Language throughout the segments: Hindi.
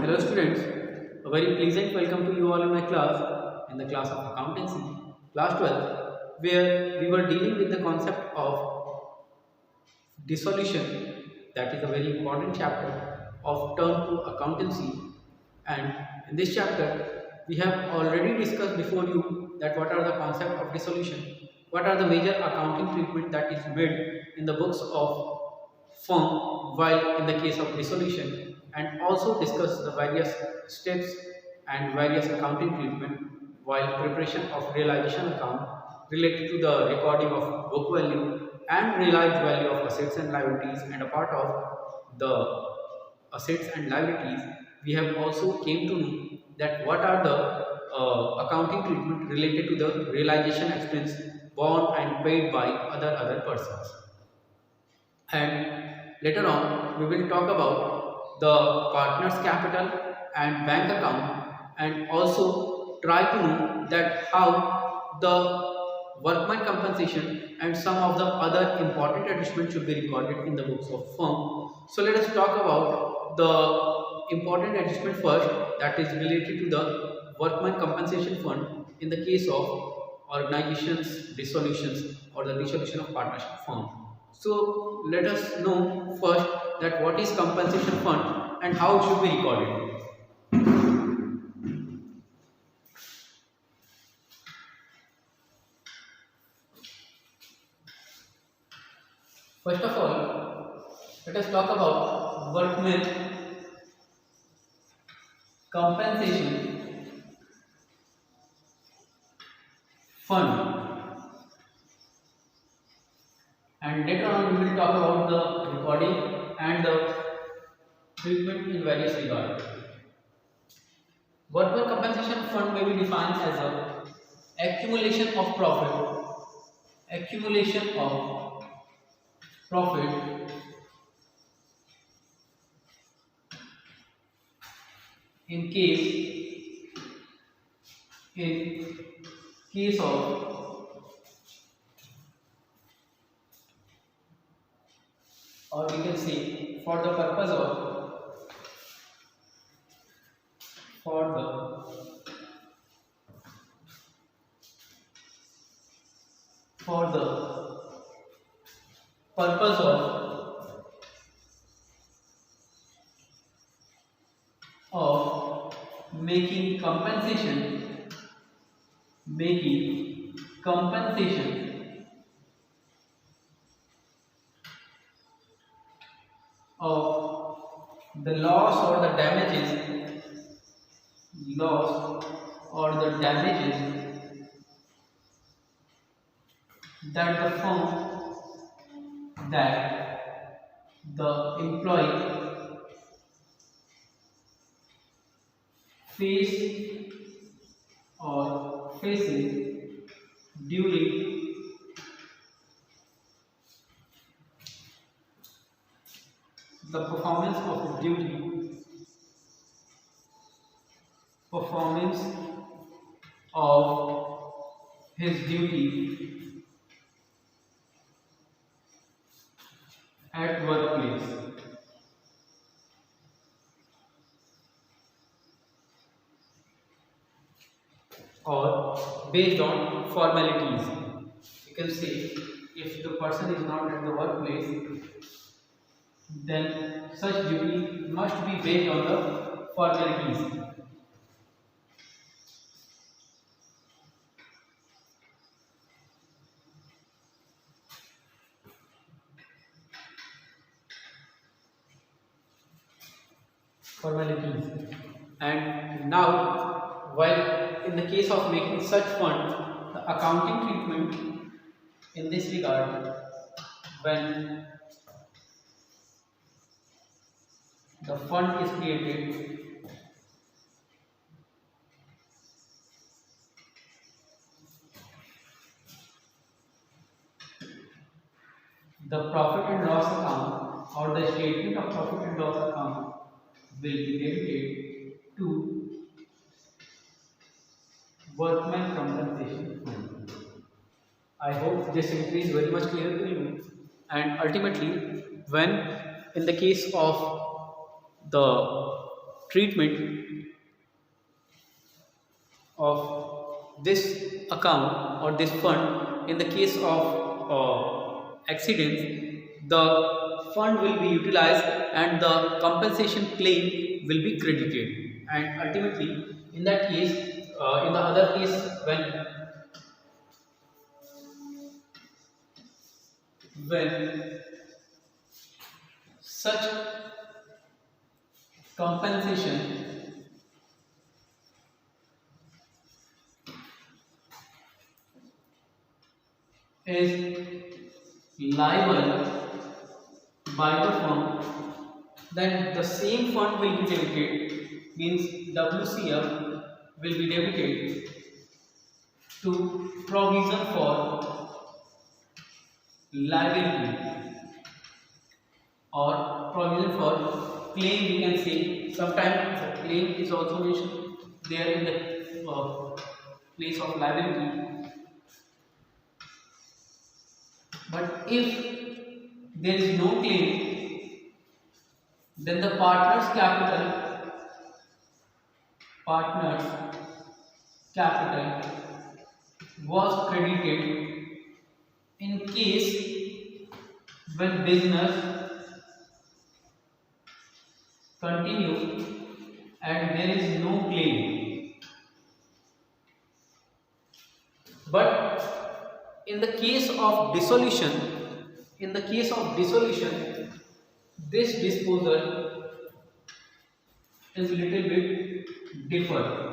Hello students, a very pleasant welcome to you all in my class, in the class of accountancy, class 12, where we were dealing with the concept of dissolution, that is a very important chapter of term to accountancy. And in this chapter, we have already discussed before you that what are the concept of dissolution, what are the major accounting treatment that is made in the books of firm while in the case of dissolution, and also discuss the various steps and various accounting treatment while preparation of realization account related to the recording of book value and realized value of assets and liabilities. And a part of the assets and liabilities, we have also came to know that what are the accounting treatment related to the realization expense borne and paid by other persons. And later on we will talk about the partner's capital and bank account, and also try to know that how the workman compensation and some of the other important adjustments should be recorded in the books of firm. So let us talk about the important adjustment first, that is related to the workman compensation fund in the case of organizations dissolutions or the dissolution of partnership firm. So let us know first that what is compensation fund and how it should be recorded. First of all, let us talk about workmen compensation fund, and later on we will talk about the recording and the treatment in various regards. Workmen compensation fund may be defined as a accumulation of profit in case of, or we can say for the purpose of, for the purpose of making compensation of the loss or the damages that the employee face or faces during the performance of his duty at workplace. Or based on formalities. You can say if the person is not at the workplace, then such duty must be based on the formalities. And now, while in the case of making such fund, the accounting treatment in this regard, when the fund is created, the profit and loss account or the statement of profit and loss account will be debited to workman compensation fund. I hope this entry is very much clear to you. And ultimately, when in the case of the treatment of this account or this fund in the case of accidents, the fund will be utilized and the compensation claim will be credited. And ultimately, in that case, in the other case, when such compensation is liable by the firm, then the same fund will be debited, means WCF will be debited to provision for liability or provision for claim, we can say. Sometimes the claim is also mentioned there in the place of liability. But if there is no claim, then the partner's capital was credited in case when business continue and there is no claim. But in the case of dissolution, this disposal is a little bit different.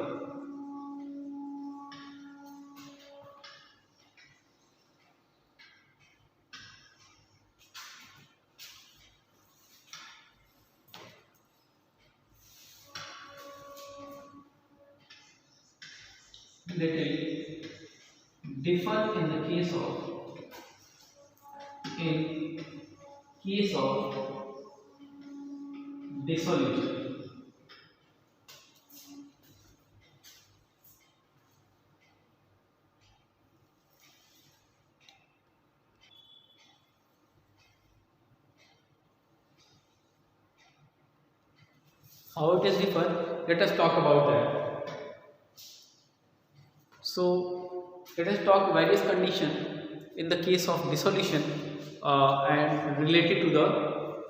Little differ in the case of dissolution. How it is different? Let us talk about that. So let us talk various conditions in the case of dissolution and related to the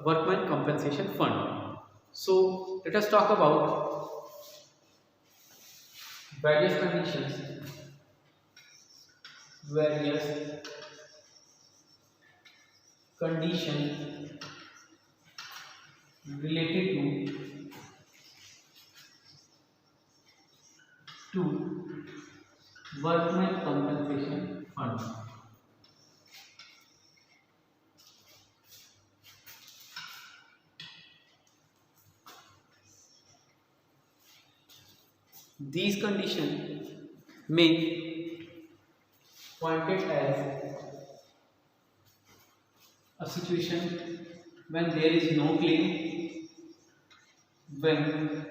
workman compensation fund. So let us talk about various conditions, related to workman compensation fund. These conditions may pointed as a situation when there is no claim, when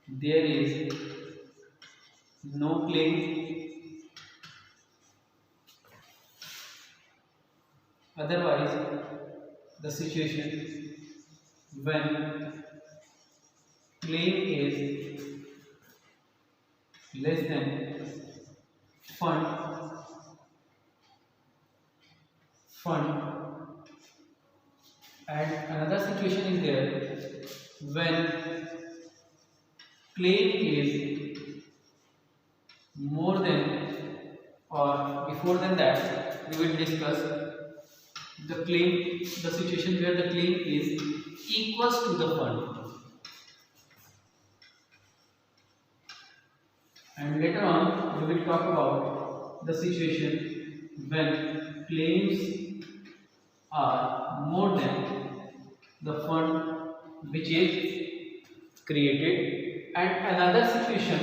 there is no claim, otherwise the situation when claim is less than fund, and another situation is there when claim is more than, or before than that we will discuss the situation where the claim is equals to the fund, and later on we will talk about the situation when claims are more than the fund which is created, and another situation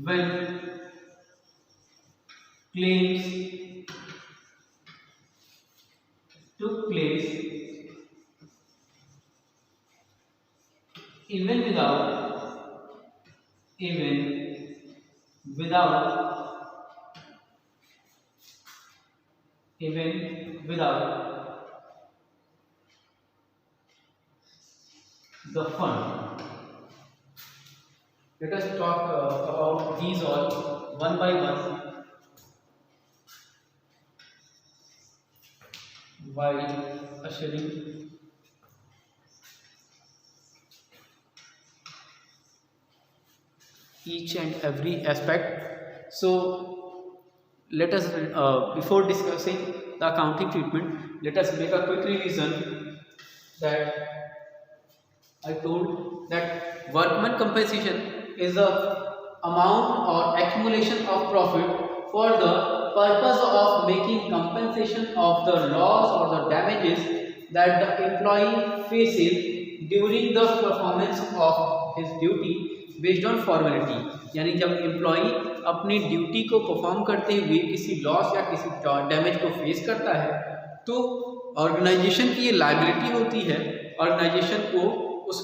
when claims took place even without the fund. Let us talk about these all one by one while ushering each and every aspect. So let us before discussing the accounting treatment, let us make a quick revision that I told that workman compensation is the amount or accumulation of profit for the purpose of making compensation of the loss or the damages that the employee faces during the performance of his duty based on formality. यानी जब एम्प्लॉई अपनी ड्यूटी को परफॉर्म करते हुए किसी लॉस या किसी डैमेज को फेस करता है तो ऑर्गेनाइजेशन की ये लायबिलिटी होती है ऑर्गेनाइजेशन को उस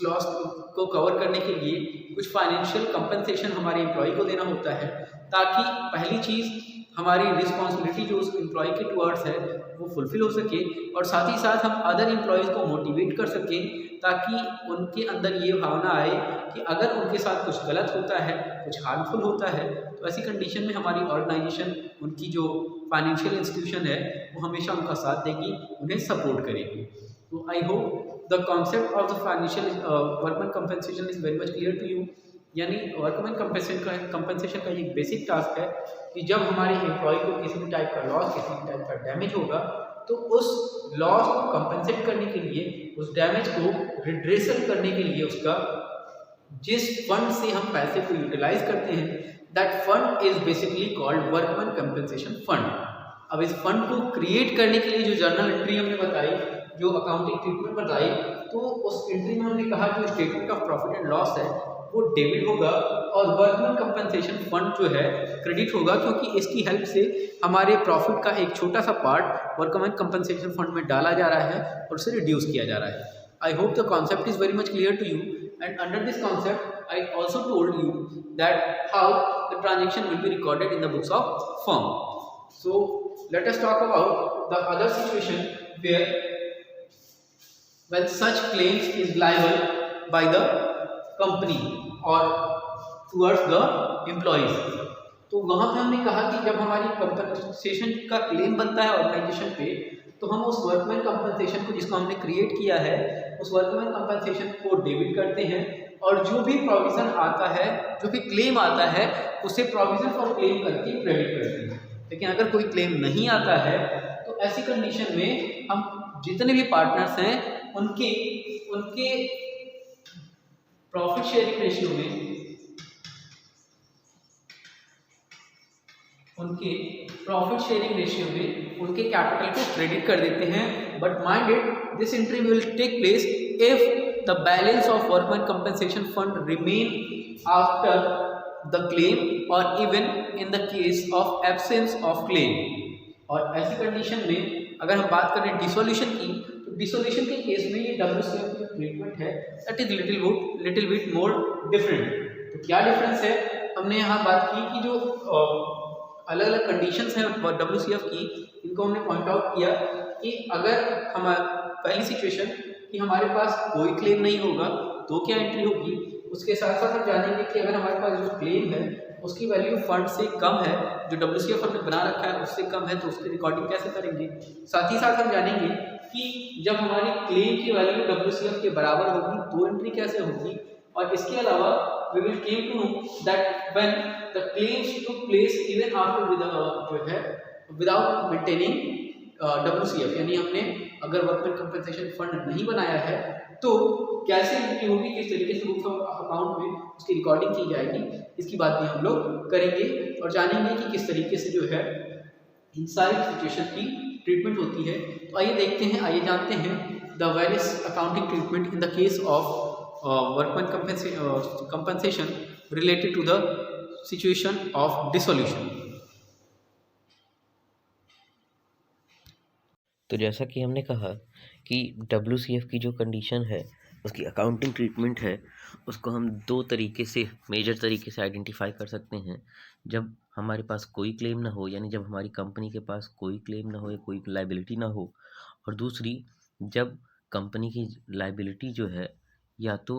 लॉस को कवर करने के लिए कुछ फाइनेंशियल कंपनसेशन हमारे एम्प्लॉय को देना होता है ताकि पहली चीज़ हमारी रिस्पॉन्सिबिलिटी जो उस एम्प्लॉय के टुवर्ड्स है वो फुलफिल हो सके और साथ ही साथ हम अदर एम्प्लॉयज़ को मोटिवेट कर सकें ताकि उनके अंदर ये भावना आए कि अगर उनके साथ कुछ गलत होता है कुछ हार्मफुल होता है तो ऐसी कंडीशन में हमारी ऑर्गेनाइजेशन उनकी जो फाइनेंशियल इंस्टीट्यूशन है वो हमेशा उनका साथ देगी उन्हें सपोर्ट करेगी। तो I hope the concept of the financial workman compensation is very much clear to you. यानी वर्कमैन कंपनसेशन का एक बेसिक टास्क है कि जब हमारे एम्प्लॉय को किसी भी टाइप का लॉस किसी भी टाइप का डैमेज होगा तो उस लॉस को कंपनसेट करने के लिए उस डैमेज को रिड्रेसल करने के लिए उसका जिस फंड से हम पैसे को यूटिलाइज करते हैं that fund is basically called workman compensation fund. अब इस फंड को क्रिएट करने के लिए जो जर्नल एंट्री हमने बताई जो अकाउंटिंग ट्रीटमेंट बताई तो उस एंट्री में हमने कहा जो statement of profit and loss है वो डेबिट होगा और वर्कमैन कंपनसेशन फंड जो है क्रेडिट होगा क्योंकि इसकी हेल्प से हमारे प्रॉफिट का एक छोटा सा पार्ट वर्कमैन कंपनसेशन फंड में डाला जा रहा है और उसे रिड्यूस किया जा रहा है। I hope the concept is very much clear to you and under this concept I also told you that how the transaction will be recorded in the books of firm. So let us talk about the other situation where when such claims is liable by the company or towards the employees। तो वहाँ पे हमने कहा कि जब हमारी कंपनसेशन का क्लेम बनता है ऑर्गेनाइजेशन पे तो हम उस वर्कमैन कंपनसेशन को जिसको हमने क्रिएट किया है उस वर्कमैन कंपनसेशन को डेबिट करते हैं और जो भी प्रोविज़न आता है जो भी क्लेम आता है उसे प्रोविज़न फॉर क्लेम करके क्रेडिट करते हैं। लेकिन अगर कोई क्लेम नहीं आता है तो ऐसी कंडीशन में हम जितने भी पार्टनर्स हैं उनके प्रॉफिट शेयरिंग रेशियो में उनके कैपिटल को क्रेडिट कर देते हैं। But mind it this entry will take place if the balance of workman compensation fund remain after the claim और even in the case of absence of claim. और ऐसी कंडीशन में अगर हम बात करें डिसोल्यूशन की तो डिसोल्यूशन के केस में ये WCF की ट्रीटमेंट है that is little bit more different. तो क्या डिफरेंस है हमने यहाँ बात की कि जो अलग अलग कंडीशंस हैं WCF की इनको हमने पॉइंट आउट किया कि अगर हम पहली सिचुएशन कि हमारे पास कोई क्लेम नहीं होगा तो क्या एंट्री होगी। उसके साथ साथ हम जानेंगे कि अगर हमारे पास जो क्लेम है उसकी वैल्यू फंड से कम है जो WCF हमने बना रखा है उससे कम है तो उसकी रिकॉर्डिंग कैसे करेंगे। साथ ही साथ हम जानेंगे कि जब हमारी क्लेम की वैल्यू WCF के बराबर होगी तो एंट्री कैसे होगी। और इसके अलावा we will came to know that when the claims took place even after जो है without maintaining WCF यानी हमने अगर वर्कमैन कंपनसेशन फंड नहीं बनाया है तो कैसे एंट्री होगी किस तरीके से बुक्स ऑफ अकाउंट में उसकी रिकॉर्डिंग की जाएगी इसकी बात भी हम लोग करेंगे और जानेंगे कि किस तरीके से जो है इन सारी सिचुएशन की ट्रीटमेंट होती है। तो आइए देखते हैं आइए जानते हैं the various accounting treatment in the case of workman compensation related to the situation of dissolution. तो जैसा कि हमने कहा कि WCF की जो कंडीशन है उसकी अकाउंटिंग ट्रीटमेंट है उसको हम दो तरीके से मेजर तरीके से आइडेंटिफाई कर सकते हैं। जब हमारे पास कोई क्लेम ना हो यानी जब हमारी कंपनी के पास कोई क्लेम ना हो या कोई लायबिलिटी ना हो और दूसरी जब कंपनी की लाइबिलिटी जो है या तो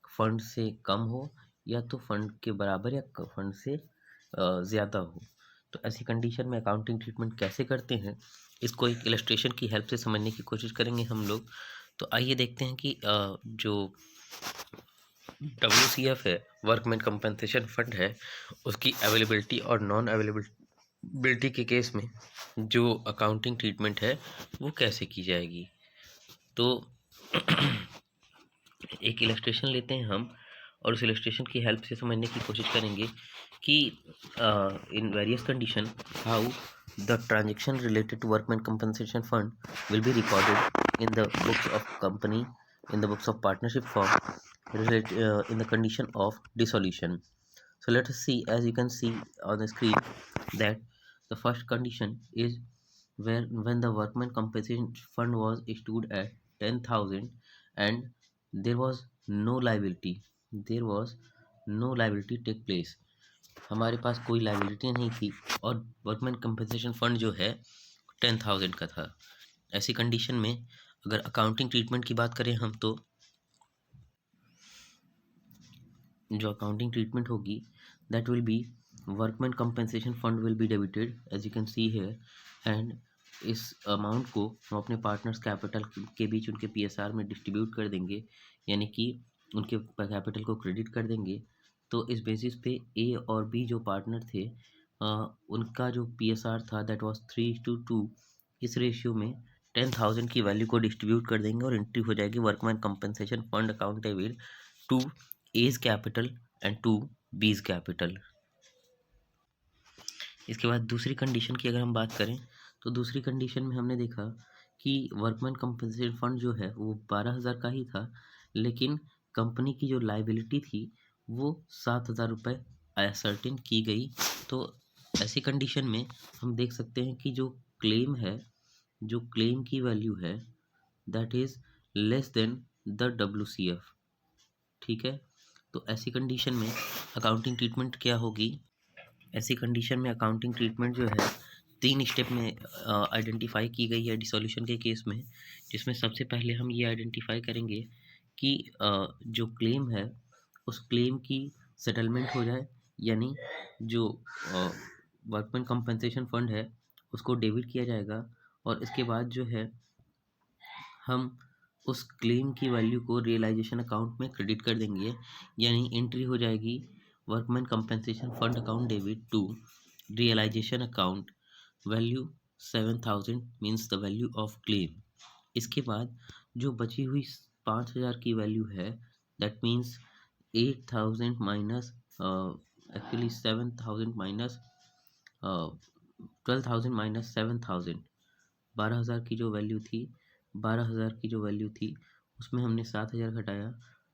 फंड से कम हो या तो फंड के बराबर या फंड से ज़्यादा हो। तो ऐसी कंडीशन में अकाउंटिंग ट्रीटमेंट कैसे करते हैं, इसको एक इलस्ट्रेशन की हेल्प से समझने की कोशिश करेंगे हम लोग। तो आइए देखते हैं कि जो WCF है, वर्कमैन कंपनसेशन फंड है, उसकी अवेलेबिलिटी और नॉन अवेलेबिलिटी के केस में जो अकाउंटिंग ट्रीटमेंट है वो कैसे की जाएगी। तो एक इलस्ट्रेशन लेते हैं हम और उस इलस्ट्रेशन की हेल्प से समझने की कोशिश करेंगे कि in various condition how the transaction related to workman compensation fund will be recorded in the books of company, in the books of partnership firm in the condition of dissolution. So let us see, as you can see on the screen, that the first condition is when the workman compensation fund was issued at 10,000 and there was no liability, there was no liability take place. हमारे पास कोई लाइबिलिटी नहीं थी और वर्कमैन कंपनसेशन फंड जो है 10,000 का था। ऐसी कंडीशन में अगर अकाउंटिंग ट्रीटमेंट की बात करें हम, तो जो अकाउंटिंग ट्रीटमेंट होगी that will be workman compensation fund will be debited as you can see here, and इस अमाउंट को हम अपने पार्टनर्स कैपिटल के बीच उनके PSR में डिस्ट्रीब्यूट कर देंगे, यानी कि उनके कैपिटल को क्रेडिट कर देंगे। तो इस बेसिस पे A और B जो पार्टनर थे उनका जो PSR था दैट वाज 3:2। इस रेशियो में 10,000 की वैल्यू को डिस्ट्रीब्यूट कर देंगे और एंट्री हो जाएगी workman compensation fund account debit to A's capital and to B's capital. इसके बाद दूसरी कंडीशन की अगर हम बात करें तो दूसरी कंडीशन में हमने देखा कि वर्कमैन कंपनसेशन फंड जो है वो 12,000 का ही था, लेकिन कंपनी की जो लाइबिलिटी थी वो 7,000 रुपये असर्टेन की गई। तो ऐसी कंडीशन में हम देख सकते हैं कि जो क्लेम है, जो क्लेम की वैल्यू है that is less than the WCF। ठीक है, तो ऐसी कंडीशन में अकाउंटिंग ट्रीटमेंट क्या होगी। ऐसी कंडीशन में अकाउंटिंग ट्रीटमेंट जो है 3 स्टेप में आइडेंटिफाई की गई है डिसॉल्यूशन के केस में, जिसमें सबसे पहले हम ये आइडेंटिफाई करेंगे कि जो क्लेम है उस क्लेम की सेटलमेंट हो जाए, यानी जो वर्कमैन कंपनसेशन फंड है उसको डेबिट किया जाएगा और इसके बाद जो है हम उस क्लेम की वैल्यू को रियलाइजेशन अकाउंट में क्रेडिट कर देंगे, यानी एंट्री हो जाएगी workman compensation fund account debit to realisation account, value 7,000 means the value of claim. इसके बाद जो बची हुई 5,000 की वैल्यू है that means 8,000 minus actually 7,000 minus 12,000 minus 7,000, 12,000 की जो वैल्यू थी, 12,000 की जो वैल्यू थी उसमें हमने 7,000 घटाया,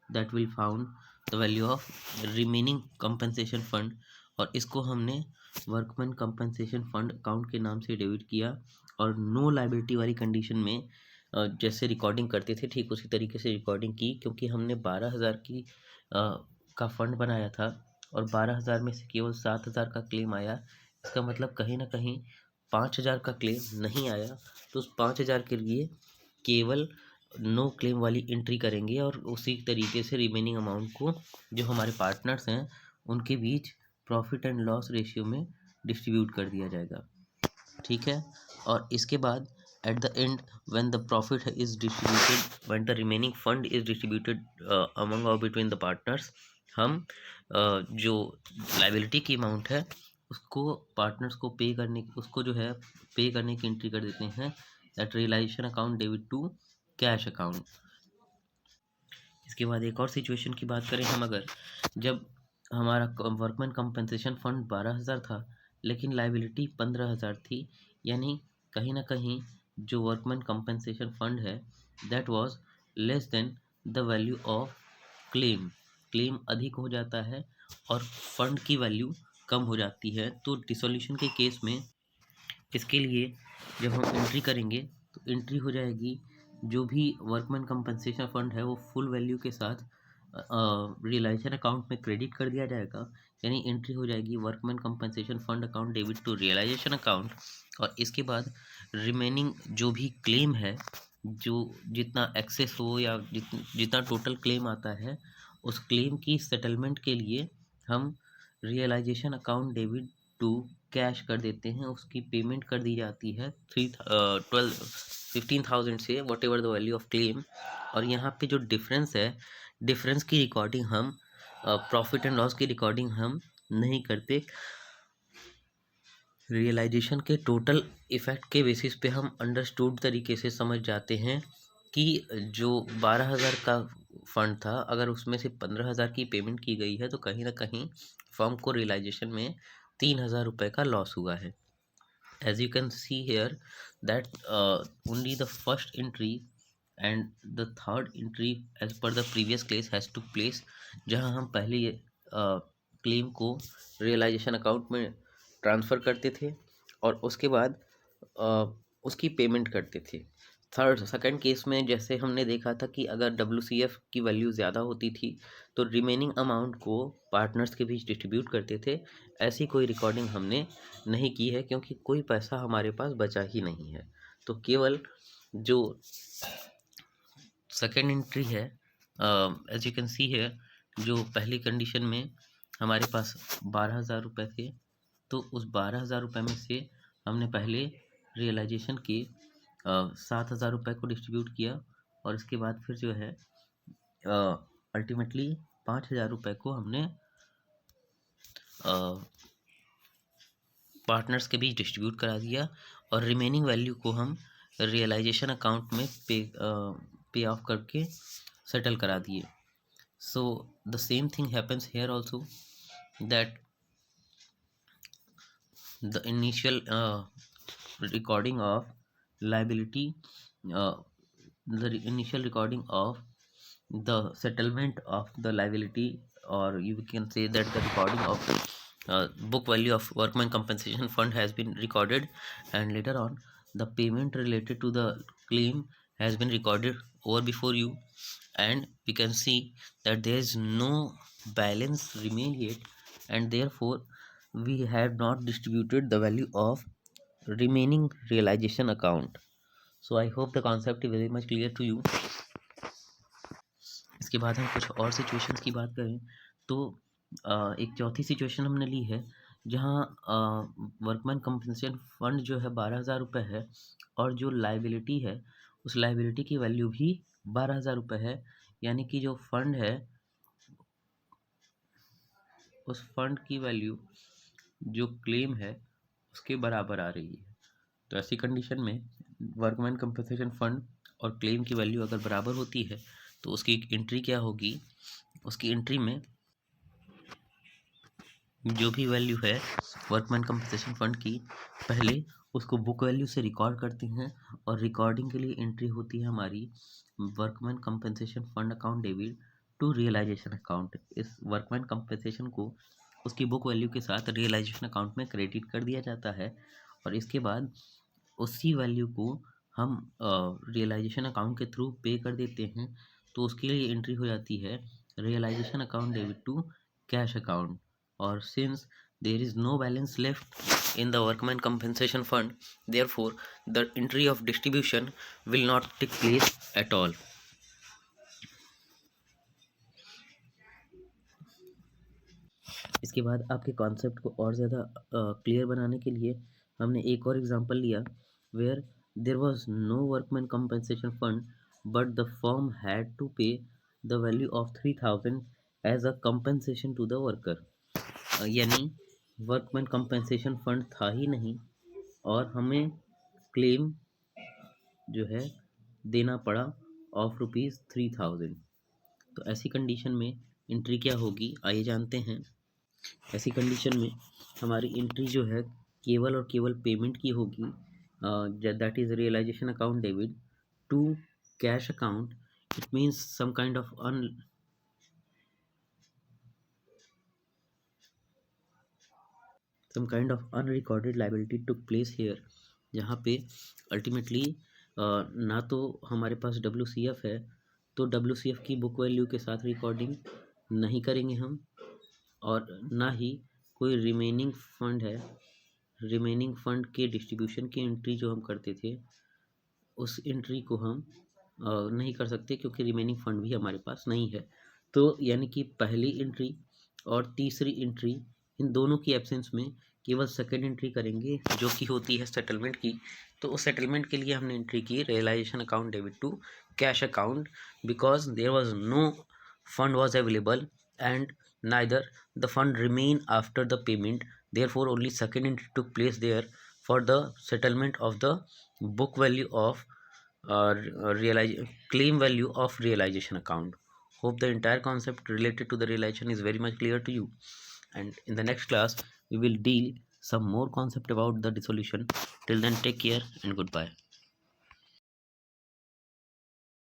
that will found the value of remaining compensation fund, और इसको हमने वर्कमैन कंपनसेशन फंड अकाउंट के नाम से डेबिट किया। और नो लाइबिलिटी वाली कंडीशन में जैसे रिकॉर्डिंग करते थे ठीक उसी तरीके से रिकॉर्डिंग की, क्योंकि हमने 12,000 की का फंड बनाया था और 12,000 में से केवल 7,000 का क्लेम आया। इसका मतलब कहीं ना कहीं 5,000 का क्लेम नहीं आया, तो उस 5,000 के लिए केवल नो क्लेम वाली एंट्री करेंगे और उसी तरीके से रिमेनिंग अमाउंट को जो हमारे पार्टनर्स हैं उनके बीच प्रॉफिट एंड लॉस रेशियो में डिस्ट्रीब्यूट कर दिया जाएगा। ठीक है, और इसके बाद at the end when the profit is distributed, when the remaining fund is distributed among और बिटवीन द पार्टनर्स, हम जो लाइबिलिटी की अमाउंट है उसको पार्टनर्स को पे करने, उसको जो है पे करने की एंट्री कर देते हैं that realisation account debit to cash account. इसके बाद एक और सिचुएशन की बात करें हम, अगर जब हमारा वर्कमैन कंपनसेशन फंड 12,000 था लेकिन लाइबिलिटी 15,000 थी, यानी कहीं ना कहीं जो वर्कमैन कंपनसेशन फंड है that was less than the value of claim, claim अधिक हो जाता है और फंड की वैल्यू कम हो जाती है। तो डिसोल्यूशन के केस में इसके लिए जब हम एंट्री करेंगे तो एंट्री हो जाएगी जो भी वर्कमैन कंपनसेशन फंड है वो फुल वैल्यू के साथ रियलाइजेशन अकाउंट में क्रेडिट कर दिया जाएगा, यानी एंट्री हो जाएगी workman compensation fund account debit to realisation account. और इसके बाद रिमेनिंग जो भी क्लेम है जो जितना एक्सेस हो या जितना टोटल क्लेम आता है, उस क्लेम की सेटलमेंट के लिए हम realisation account debit to cash कर देते हैं। उसकी पेमेंट कर दी जाती है 15,000 से what ever the value of claim. और यहाँ पे जो डिफरेंस है, डिफरेंस की रिकॉर्डिंग हम प्रॉफिट एंड लॉस की रिकॉर्डिंग हम नहीं करते। रियलाइजेशन के टोटल इफ़ेक्ट के बेसिस पे हम अंडरस्टूड तरीके से समझ जाते हैं कि जो 12,000 का फंड था, अगर उसमें से 15,000 की पेमेंट की गई है तो कहीं ना कहीं फर्म को रियलाइजेशन में 3,000 रुपये का लॉस हुआ है। As you can see here that only the first entry and the third entry as per the previous case has took place, जहां हम पहले क्लेम को रियलाइजेशन अकाउंट में ट्रांसफ़र करते थे और उसके बाद उसकी पेमेंट करते थे। सेकंड केस में जैसे हमने देखा था कि अगर WCF की वैल्यू ज़्यादा होती थी तो रिमेनिंग अमाउंट को पार्टनर्स के बीच डिस्ट्रीब्यूट करते थे। ऐसी कोई रिकॉर्डिंग हमने नहीं की है क्योंकि कोई पैसा हमारे पास बचा ही नहीं है। तो केवल जो सेकेंड एंट्री है, एज यू कैन सी है, जो पहली कंडीशन में हमारे पास 12,000 रुपये थे, तो उस 12,000 रुपये में से हमने पहले रियलाइजेशन के 7,000 रुपये को डिस्ट्रीब्यूट किया और इसके बाद फिर जो है अल्टीमेटली 5,000 रुपये को हमने पार्टनर्स के बीच डिस्ट्रीब्यूट करा दिया और रिमेनिंग वैल्यू को हम रियलाइजेशन अकाउंट में पे ऑफ करके सेटल करा दिए। So the same thing happens here also, that the initial recording of liability, the initial recording of the settlement of the liability, or you can say that the recording of book value of workman compensation fund has been recorded, and later on the payment related to the claim has been recorded over before you, and we can see that there is no balance remain yet, and therefore we have not distributed the value of remaining realization account. So I hope the concept is very much clear to you. इसके बाद हम कुछ और सिचुएशंस की बात करें तो एक चौथी सिचुएशन हमने ली है जहाँ वर्कमैन कंपनसेशन फंड जो है 12,000 रुपये है और जो लाइबिलिटी है उस लाइबिलिटी की वैल्यू भी 12,000 रुपये है, यानी कि जो फंड है उस फंड की वैल्यू जो क्लेम है उसके बराबर आ रही है। तो ऐसी कंडीशन में वर्कमैन कंपनसेशन फंड और क्लेम की वैल्यू अगर बराबर होती है तो उसकी एंट्री क्या होगी, उसकी एंट्री में जो भी वैल्यू है वर्कमैन कंपनसेशन फंड की, पहले उसको बुक वैल्यू से रिकॉर्ड करते हैं और रिकॉर्डिंग के लिए एंट्री होती है हमारी workman compensation fund account debit to realisation account. इस वर्कमैन कंपनसेशन को उसकी बुक वैल्यू के साथ रियलाइजेशन अकाउंट में क्रेडिट कर दिया जाता है और इसके बाद उसी वैल्यू को हम रियलाइजेशन अकाउंट के थ्रू पे कर देते हैं। तो उसके लिए एंट्री हो जाती है realisation account debit to cash account. और since there is no balance left in the workman compensation fund, therefore the entry of distribution will not take place at all. इसके बाद आपके कॉन्सेप्ट को और ज़्यादा क्लियर बनाने के लिए हमने एक और एग्जांपल लिया where there was no workman compensation fund but the firm had to pay the value of 3,000 as a compensation to the worker. यानी वर्कमैन कंपनसेशन फंड था ही नहीं और हमें क्लेम जो है देना पड़ा ऑफ ₹3,000। तो ऐसी कंडीशन में एंट्री क्या होगी आइए जानते हैं। ऐसी कंडीशन में हमारी एंट्री जो है केवल और केवल पेमेंट की होगी, that is realisation account debit to cash account. It means some kind of unrecorded liability took place here, जहाँ पे अल्टीमेटली ना तो हमारे पास WCF है तो WCF की बुक वैल्यू के साथ रिकॉर्डिंग नहीं करेंगे हम, और ना ही कोई रिमेनिंग फंड है, रिमेनिंग फंड के डिस्ट्रीब्यूशन की एंट्री जो हम करते थे उस एंट्री को हम नहीं कर सकते क्योंकि रिमेनिंग फंड भी हमारे पास नहीं है। तो यानी कि पहली एंट्री और तीसरी एंट्री, इन दोनों की एब्सेंस में केवल सेकेंड एंट्री करेंगे जो कि होती है सेटलमेंट की। तो उस सेटलमेंट के लिए हमने एंट्री की realisation account debit to cash account, because there was no fund was available and neither the fund remained after the payment. Therefore only second entry took place there for the settlement of the book value of claim value of realization account. Hope the entire concept related to the realization is very much clear to you, and in the next class we will deal some more concept about the dissolution. Till then, take care and goodbye.